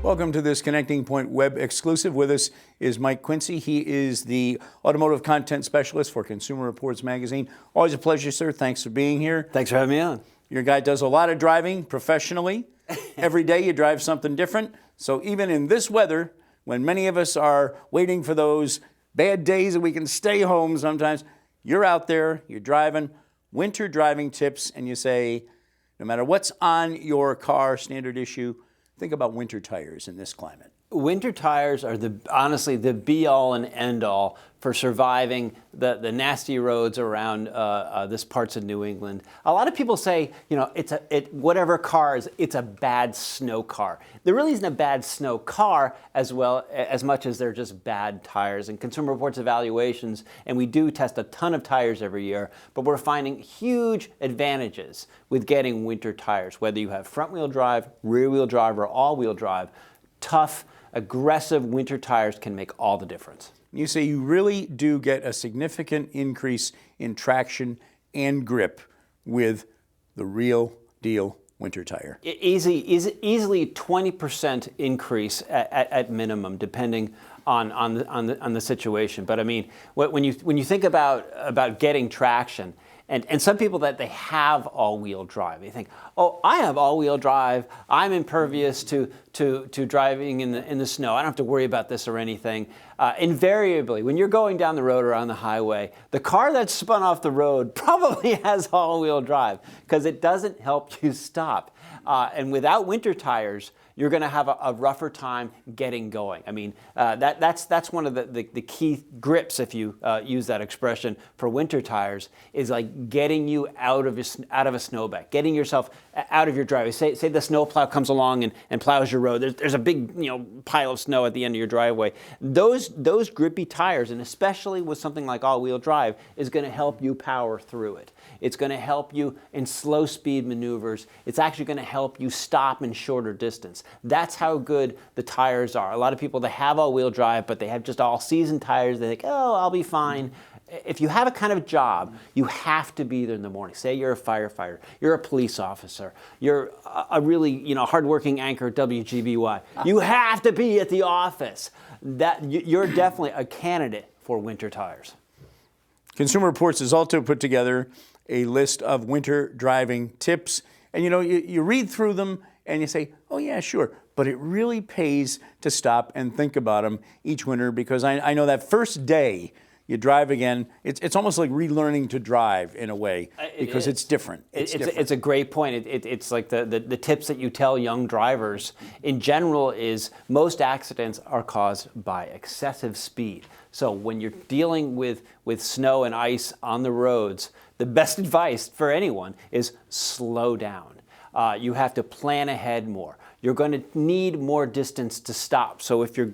Welcome to this Connecting Point web exclusive. With us is Mike Quincy. He is the automotive content specialist for Consumer Reports magazine. Always a pleasure, sir. Thanks for being here. Thanks for having me on. Your guy does a lot of driving professionally. Every day you drive something different. So even in this weather, when many of us are waiting for those bad days that we can stay home sometimes, you're out there, you're driving, winter driving tips, and you say, no matter what's on your car, standard issue, think about winter tires in this climate. Winter tires are honestly the be-all and end-all for surviving the nasty roads around this parts of New England. A lot of people say, you know, whatever car is, it's a bad snow car. There really isn't a bad snow car as much as they're just bad tires. And Consumer Reports evaluations, and we do test a ton of tires every year, but we're finding huge advantages with getting winter tires, whether you have front-wheel drive, rear-wheel drive, or all-wheel drive. Tough, aggressive winter tires can make all the difference. You say you really do get a significant increase in traction and grip with the real deal winter tire. Easily 20% increase at minimum, depending on the situation. But I mean, when you think about getting traction, and some people that they have all-wheel drive, they think, oh, I have all-wheel drive, I'm impervious to driving in the snow, I don't have to worry about this or anything. Invariably, when you're going down the road or on the highway, the car that's spun off the road probably has all-wheel drive because it doesn't help you stop. And without winter tires, you're going to have a rougher time getting going. I mean, that's one of the key grips, if you use that expression, for winter tires, is like getting you out of a snowbank, getting yourself out of your driveway. Say the snowplow comes along and plows your road. There's a big pile of snow at the end of your driveway. Those grippy tires, and especially with something like all-wheel drive, is going to help you power through it. It's going to help you in slow speed maneuvers. It's actually going to help you stop in shorter distance. That's how good the tires are. A lot of people, they have all-wheel drive, but they have just all-season tires. They think, oh, I'll be fine. If you have a kind of job, you have to be there in the morning. Say you're a firefighter, you're a police officer, you're a really hardworking anchor at WGBY. You have to be at the office. You're definitely a candidate for winter tires. Consumer Reports has also put together a list of winter driving tips. And you read through them and you say, oh yeah, sure. But it really pays to stop and think about them each winter, because I know that first day you drive again, it's almost like relearning to drive in a way, because it's different. It's a great point. It's like the tips that you tell young drivers in general is most accidents are caused by excessive speed. So when you're dealing with snow and ice on the roads, the best advice for anyone is slow down. You have to plan ahead more. You're going to need more distance to stop. So if you're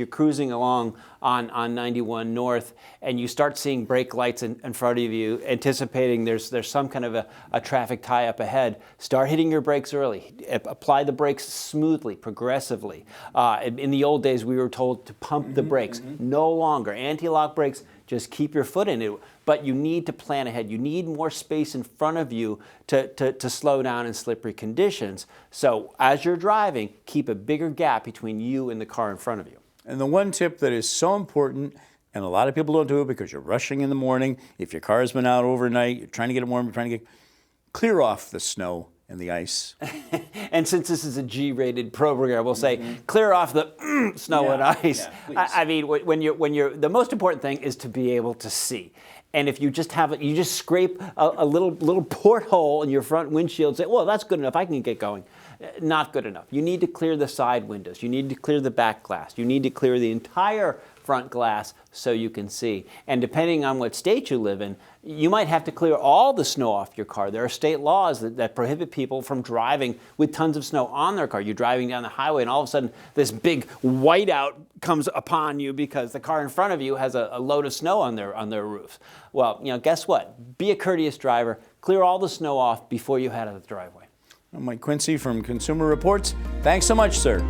cruising along on 91 North and you start seeing brake lights in front of you, anticipating there's some kind of a traffic tie-up ahead, start hitting your brakes early. Apply the brakes smoothly, progressively. In the old days, we were told to pump the brakes. No longer. Anti-lock brakes, just keep your foot in it. But you need to plan ahead. You need more space in front of you to slow down in slippery conditions. So as you're driving, keep a bigger gap between you and the car in front of you. And the one tip that is so important, and a lot of people don't do it because you're rushing in the morning, if your car has been out overnight, you're trying to get it warm, clear off the snow and the ice. And since this is a G-rated program, we'll say clear off the snow and ice. Yeah, I mean, when you're the most important thing is to be able to see. And if you just scrape a little porthole in your front windshield, say, well, that's good enough, I can get going. Not good enough. You need to clear the side windows. You need to clear the back glass. You need to clear the entire front glass so you can see. And depending on what state you live in, you might have to clear all the snow off your car. There are state laws that prohibit people from driving with tons of snow on their car. You're driving down the highway and all of a sudden this big whiteout comes upon you because the car in front of you has a load of snow on their roof. Well, guess what? Be a courteous driver. Clear all the snow off before you head out of the driveway. I'm Mike Quincy from Consumer Reports. Thanks so much, sir.